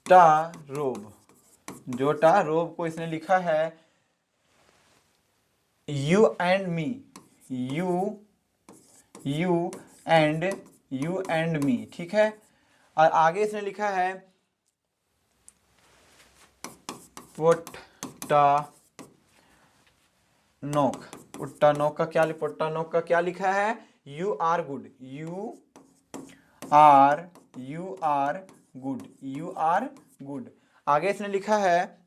Speaker 1: टा रोब, जो टा रोब को इसने लिखा है you and me, you and me, ठीक है। और आगे इसने लिखा है पुट्टा नोक, पुट्टा नोक का क्या लिखा है, you are good, you are good, you are good. आगे इसने लिखा है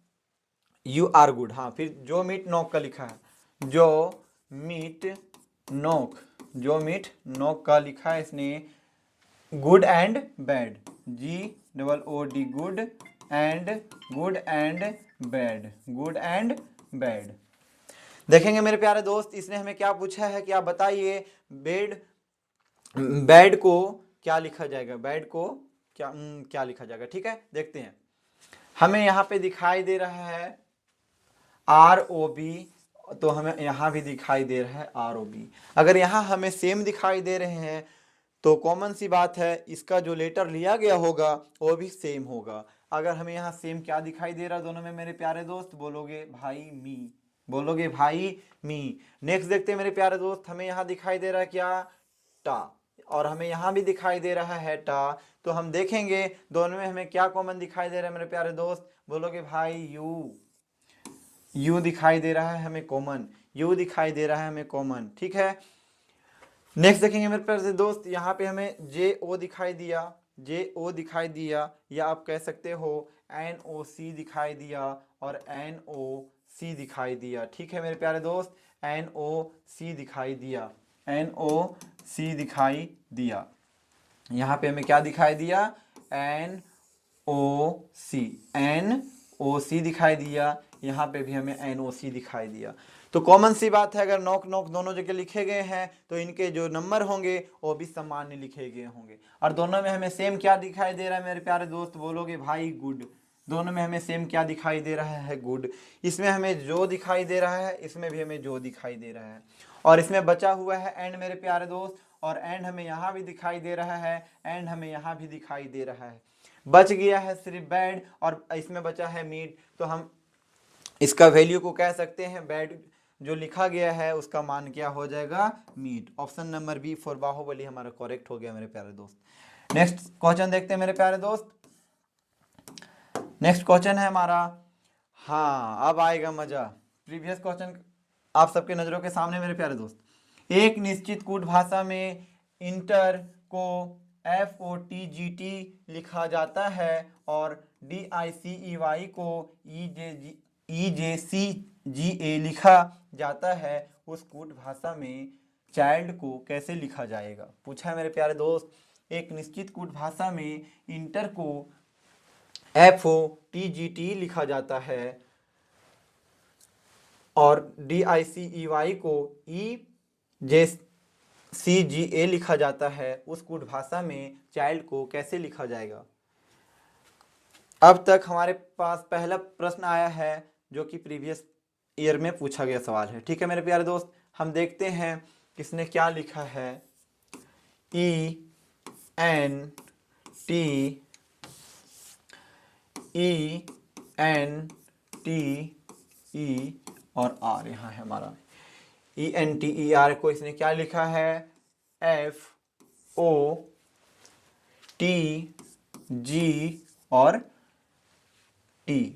Speaker 1: यू आर गुड। हाँ, फिर जो मीट नोक का लिखा है, जो मीट नोक, जो मीट नोक का लिखा है इसने good and bad, GOOD, good and bad, good and bad. देखेंगे मेरे प्यारे दोस्त, इसने हमें क्या पूछा है कि आप बताइए बैड को क्या लिखा जाएगा, बैड को क्या लिखा जाएगा, ठीक है। देखते हैं, हमें यहाँ पे दिखाई दे रहा है ROB, तो हमें यहाँ भी दिखाई दे रहा है ROB। अगर यहाँ हमें सेम दिखाई दे रहे हैं तो कॉमन सी बात है, इसका जो लेटर लिया गया होगा वो भी सेम होगा। अगर हमें यहाँ सेम क्या दिखाई दे रहा है दोनों में मेरे प्यारे दोस्त, बोलोगे भाई मी, बोलोगे भाई मी। नेक्स्ट देखते हैं मेरे प्यारे दोस्त, हमें यहाँ दिखाई दे रहा है क्या, टा, और हमें यहाँ भी दिखाई दे रहा है टा। तो हम देखेंगे दोनों में हमें क्या कॉमन दिखाई दे रहा है मेरे प्यारे दोस्त, बोलोगे भाई यू दिखाई दे रहा है हमें कॉमन, यू दिखाई दे रहा है हमें कॉमन, ठीक है। नेक्स्ट देखेंगे मेरे प्यारे दोस्त, यहाँ पे हमें JO दिखाई दिया, या आप कह सकते हो NOC दिखाई दिया और NOC दिखाई दिया, ठीक है मेरे प्यारे दोस्त, NOC दिखाई दिया, NOC दिखाई दिया। यहाँ पे हमें क्या दिखाई दिया, NOC दिखाई दिया, यहाँ पे भी हमें NOC दिखाई दिया। तो कॉमन सी बात है, अगर नोक दोनों जगह लिखे गए हैं तो इनके जो नंबर होंगे वो भी सामान्य लिखे गए होंगे। और दोनों में हमें सेम क्या दिखाई दे रहा है मेरे प्यारे दोस्त, बोलोगे भाई गुड। दोनों में हमें सेम क्या दिखाई दे रहा है, गुड। इसमें हमें जो दिखाई दे रहा है, इसमें भी हमें जो दिखाई दे रहा है, और इसमें बचा हुआ है एंड मेरे प्यारे दोस्त, और एंड हमें यहाँ भी दिखाई दे रहा है, एंड हमें यहाँ भी दिखाई दे रहा है। बच गया है सिर्फ बैड और इसमें बचा है मीट। तो हम इसका वैल्यू को कह सकते हैं, बैड जो लिखा गया है उसका मान क्या हो जाएगा, meet. Option number b for Baahubali हमारा करेक्ट हो गया मेरे प्यारे दोस्त। नेक्स्ट क्वेश्चन देखते हैं मेरे प्यारे दोस्त। नेक्स्ट क्वेश्चन है हमारा, हाँ अब आएगा मजा। प्रीवियस क्वेश्चन आप सबके नजरों के सामने मेरे प्यारे दोस्त। एक निश्चित कूट भाषा में इंटर को FOTGT लिखा जाता है और DICEY को EJCGA लिखा जाता है, उस कूट भाषा में चाइल्ड को कैसे लिखा जाएगा, पूछा है मेरे प्यारे दोस्त। एक निश्चित कूट भाषा में इंटर को FOTGT लिखा जाता है और DICEY को EJCGA लिखा जाता है, उस कूट भाषा में चाइल्ड को कैसे लिखा जाएगा। अब तक हमारे पास पहला प्रश्न आया है जो कि प्रीवियस ईयर में पूछा गया सवाल है, ठीक है मेरे प्यारे दोस्त। हम देखते हैं किसने क्या लिखा है, ENTE और R, यहाँ है हमारा ENTER को इसने क्या लिखा है, FOTG और T।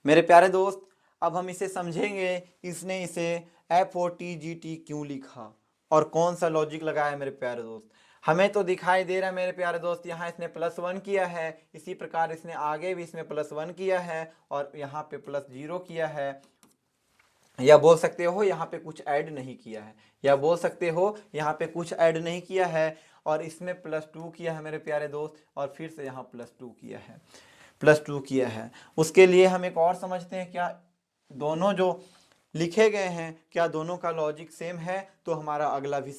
Speaker 1: मेरे प्यारे दोस्त अब हम इसे समझेंगे, इसने इसे FOTGT क्यों लिखा और कौन सा लॉजिक लगाया है मेरे प्यारे दोस्त। हमें तो दिखाई दे रहा है मेरे प्यारे दोस्त, यहाँ इसने +1 किया है, इसी प्रकार इसने आगे भी इसमें +1 किया है और यहाँ पे +0 किया है, या बोल सकते हो यहाँ पे कुछ ऐड नहीं किया है, या बोल सकते हो यहाँ पे कुछ ऐड नहीं किया है, और इसमें +2 किया है मेरे प्यारे दोस्त, और फिर से यहाँ +2 किया है, +2 किया है। उसके लिए हम एक और समझते हैं, क्या दोनों जो लिखे गए हैं क्या दोनों का लॉजिक सेम है, तो हमारा अगला भी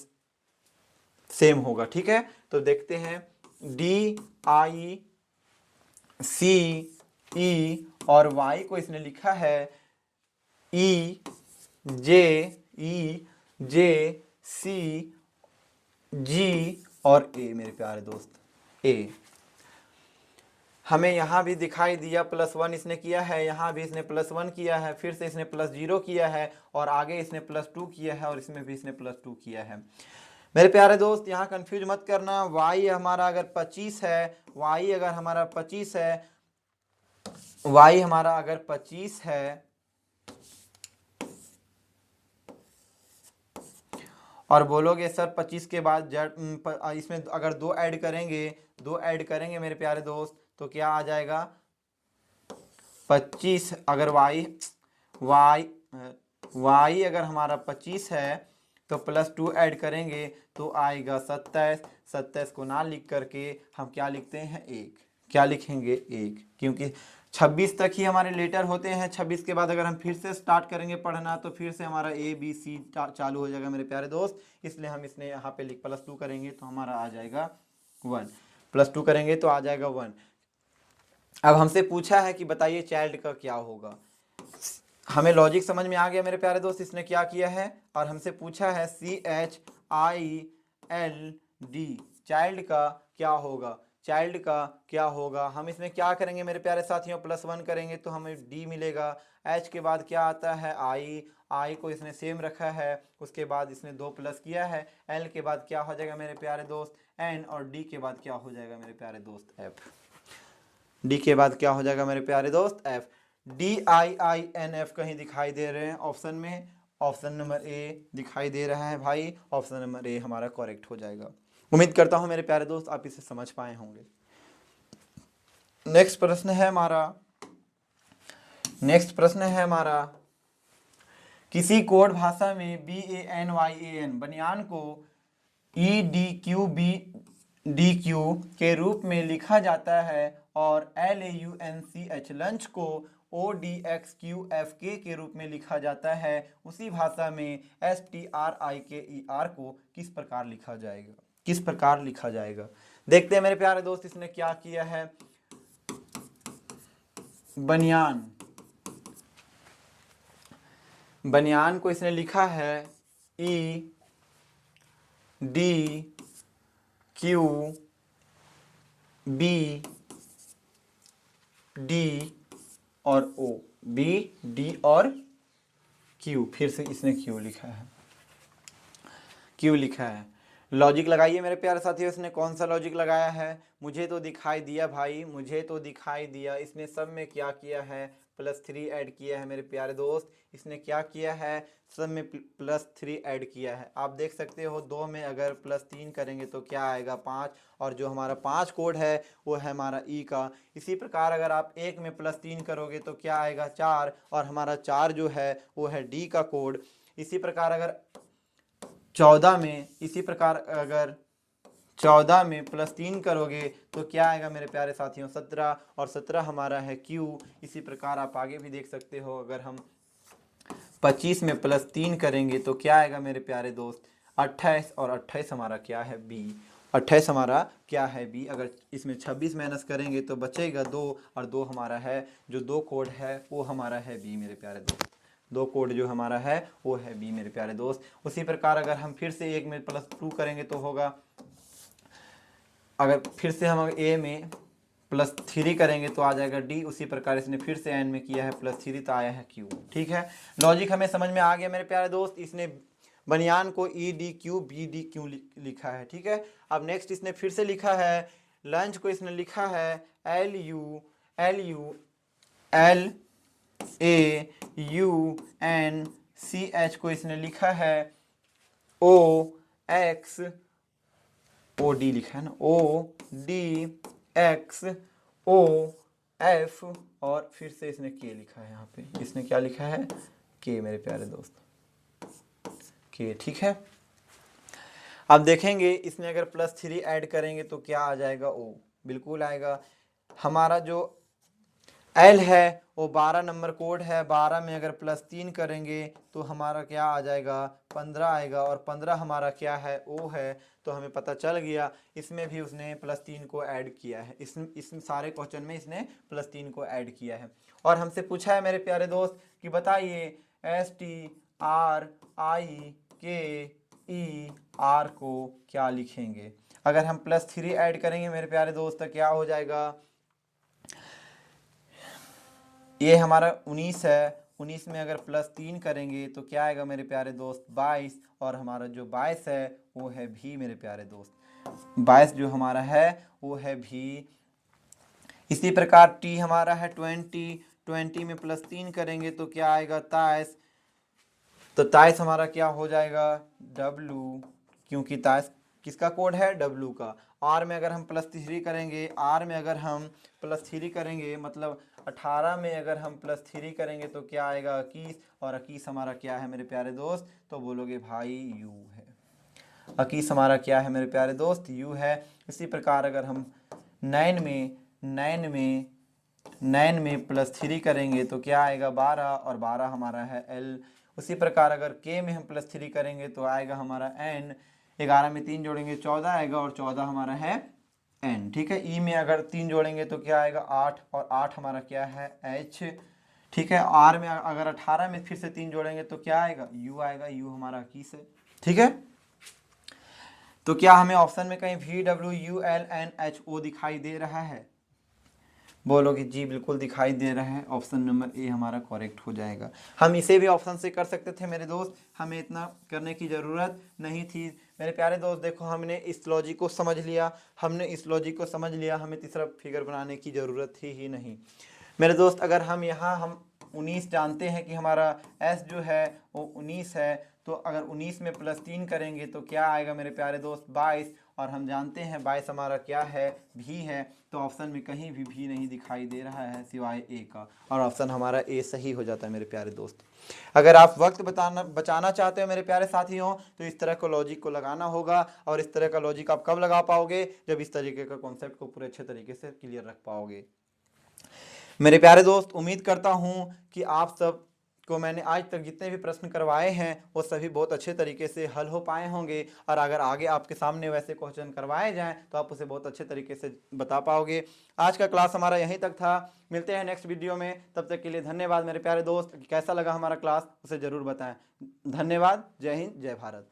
Speaker 1: सेम होगा, ठीक है। तो देखते हैं DICEY ई और वाई को इसने लिखा है ई जे सी जी और ए मेरे प्यारे दोस्त ए। हमें यहाँ भी दिखाई दिया +1 इसने किया है, यहाँ भी इसने +1 किया है, फिर से इसने +0 किया है और आगे इसने +2 किया है और इसमें भी इसने +2 किया है। मेरे प्यारे दोस्त यहाँ कंफ्यूज मत करना। y हमारा अगर 25 है, y अगर हमारा 25 है, y हमारा अगर 25 है और बोलोगे सर 25 के बाद इसमें अगर 2 ऐड करेंगे मेरे प्यारे दोस्त तो क्या आ जाएगा 25। अगर y अगर हमारा 25 है तो +2 ऐड करेंगे तो आएगा 27। 27 को ना लिख करके हम क्या लिखते हैं 1, क्या लिखेंगे 1, क्योंकि 26 तक ही हमारे लेटर होते हैं। 26 के बाद अगर हम फिर से स्टार्ट करेंगे पढ़ना तो फिर से हमारा ABC चालू हो जाएगा मेरे प्यारे दोस्त। इसलिए हम इसने यहाँ पे लिख +2 करेंगे तो हमारा आ जाएगा 1, +2 करेंगे तो आ जाएगा 1। अब हमसे पूछा है कि बताइए चाइल्ड का क्या होगा। हमें लॉजिक समझ में आ गया मेरे प्यारे दोस्त, इसने क्या किया है और हमसे पूछा है CHILD, चाइल्ड का क्या होगा, चाइल्ड का क्या होगा। हम इसमें क्या करेंगे मेरे प्यारे साथियों, +1 करेंगे तो हमें D मिलेगा। H के बाद क्या आता है I को इसने सेम रखा है, उसके बाद इसने 2 प्लस किया है। L के बाद क्या हो जाएगा मेरे प्यारे दोस्त N और D के बाद क्या हो जाएगा मेरे प्यारे दोस्त F। D के बाद क्या हो जाएगा मेरे प्यारे दोस्त F। DIINF कहीं दिखाई दे रहे हैं ऑप्शन में, ऑप्शन नंबर A दिखाई दे रहा है भाई, ऑप्शन नंबर A हमारा करेक्ट हो जाएगा। उम्मीद करता हूं मेरे प्यारे दोस्त आप इसे समझ पाए होंगे। नेक्स्ट प्रश्न है हमारा किसी कोड भाषा में BANYAN बनियान को EDQBDQ के रूप में लिखा जाता है और LAUNCH लंच को ODXQFK के रूप में लिखा जाता है। उसी भाषा में STRIKER को किस प्रकार लिखा जाएगा, किस प्रकार लिखा जाएगा। देखते हैं मेरे प्यारे दोस्त इसने क्या किया है। बनियान को इसने लिखा है EDQBD और O, BD और Q, फिर से इसने Q लिखा है। लॉजिक लगाइए मेरे प्यारे साथियों, इसने कौन सा लॉजिक लगाया है। मुझे तो दिखाई दिया भाई, मुझे तो दिखाई दिया इसने सब में क्या किया है +3 ऐड किया है मेरे प्यारे दोस्त। इसने क्या किया है सब में +3 ऐड किया है। आप देख सकते हो 2 में अगर +3 करेंगे तो क्या आएगा 5 और जो हमारा 5 कोड है वो है हमारा ई का। इसी प्रकार अगर आप 1 में +3 करोगे तो क्या आएगा 4 और हमारा 4 जो है वो है डी का कोड। इसी प्रकार अगर 14 में +3 करोगे तो क्या आएगा मेरे प्यारे साथियों 17 और 17 हमारा है Q। इसी प्रकार आप आगे भी देख सकते हो अगर हम 25 में +3 करेंगे तो क्या आएगा मेरे प्यारे दोस्त 28 और 28 हमारा क्या है B। 28 हमारा क्या है B। अगर इसमें 26 माइनस करेंगे तो बचेगा 2 और 2 हमारा है जो 2 कोड है वो हमारा है B मेरे प्यारे दोस्त। 2 कोड जो हमारा है वो है B मेरे प्यारे दोस्त। उसी प्रकार अगर हम फिर से 1 में +2 करेंगे तो होगा, अगर फिर से हम A में +3 करेंगे तो आ जाएगा D। उसी प्रकार इसने फिर से N में किया है +3 तो आया है Q। ठीक है, लॉजिक हमें समझ में आ गया मेरे प्यारे दोस्त। इसने बनियान को EDQBDQ लिखा है। ठीक है, अब नेक्स्ट इसने फिर से लिखा है लंच को इसने लिखा है LAUNCH को इसने लिखा है OD लिखा है ना ODXOF और फिर से इसने K लिखा है। यहाँ पे इसने क्या लिखा है K मेरे प्यारे दोस्त K। ठीक है, अब देखेंगे इसमें अगर +3 ऐड करेंगे तो क्या आ जाएगा O, बिल्कुल आएगा। हमारा जो एल है वो 12 नंबर कोड है, 12 में अगर +3 करेंगे तो हमारा क्या आ जाएगा 15 आएगा, और 15 हमारा क्या है ओ है। तो हमें पता चल गया इसमें भी उसने +3 को ऐड किया है, इस सारे क्वेश्चन में इसने +3 को ऐड किया है। और हमसे पूछा है मेरे प्यारे दोस्त कि बताइए STRIKER को क्या लिखेंगे। अगर हम +3 ऐड करेंगे मेरे प्यारे दोस्त तो क्या हो जाएगा, ये हमारा 19 है, 19 में अगर +3 करेंगे तो क्या आएगा मेरे प्यारे दोस्त 22, और हमारा जो 22 है वो है भी मेरे प्यारे दोस्त, 22 जो हमारा है वो है भी। इसी प्रकार टी हमारा है 20, 20 में +3 करेंगे तो क्या आएगा 23, तो 23 हमारा क्या हो जाएगा W, क्योंकि 23 किसका कोड है W का। R में अगर हम +3 करेंगे, R में अगर हम +3 करेंगे मतलब 18 में अगर हम +3 करेंगे तो क्या आएगा 21, और 21 हमारा क्या है मेरे प्यारे दोस्त, तो बोलोगे भाई U है। 21 हमारा क्या है मेरे प्यारे दोस्त U है। इसी प्रकार अगर हम 9 में +3 करेंगे तो क्या आएगा 12, और 12 हमारा है L। उसी प्रकार अगर K में हम +3 करेंगे तो आएगा हमारा N, 11 में 3 जोड़ेंगे 14 आएगा, और 14 हमारा है N। ठीक है, E में अगर 3 जोड़ेंगे तो क्या आएगा 8, और 8 हमारा क्या है H। ठीक है, R में अगर 18 में फिर से 3 जोड़ेंगे तो क्या आएगा U आएगा, U हमारा 21 है। ठीक है, तो क्या हमें ऑप्शन में कहीं VWULNHO दिखाई दे रहा है, बोलोगे जी बिल्कुल दिखाई दे रहा है, ऑप्शन नंबर ए हमारा करेक्ट हो जाएगा। हम इसे भी ऑप्शन से कर सकते थे मेरे दोस्त, हमें इतना करने की ज़रूरत नहीं थी मेरे प्यारे दोस्त। देखो हमने इस लॉजिक को समझ लिया, हमें तीसरा फिगर बनाने की ज़रूरत थी ही नहीं मेरे दोस्त। अगर हम यहाँ हम 19 जानते हैं कि हमारा S जो है वो 19 है, तो अगर 19 में +3 करेंगे तो क्या आएगा मेरे प्यारे दोस्त 22, और हम जानते हैं 22 हमारा क्या है भी है। तो ऑप्शन में कहीं भी नहीं दिखाई दे रहा है सिवाय ए का, और ऑप्शन हमारा ए सही हो जाता है मेरे प्यारे दोस्त। अगर आप वक्त बचाना चाहते हो मेरे प्यारे साथियों तो इस तरह का लॉजिक को लगाना होगा, और इस तरह का लॉजिक आप कब लगा पाओगे, जब इस तरीके का कॉन्सेप्ट को पूरे अच्छे तरीके से क्लियर रख पाओगे मेरे प्यारे दोस्त। उम्मीद करता हूँ कि आप सब को मैंने आज तक जितने भी प्रश्न करवाए हैं वो सभी बहुत अच्छे तरीके से हल हो पाए होंगे, और अगर आगे आपके सामने वैसे क्वेश्चन करवाए जाएं तो आप उसे बहुत अच्छे तरीके से बता पाओगे। आज का क्लास हमारा यहीं तक था, मिलते हैं नेक्स्ट वीडियो में, तब तक के लिए धन्यवाद मेरे प्यारे दोस्त। कैसा लगा हमारा क्लास उसे ज़रूर बताएं। धन्यवाद, जय हिंद, जय भारत।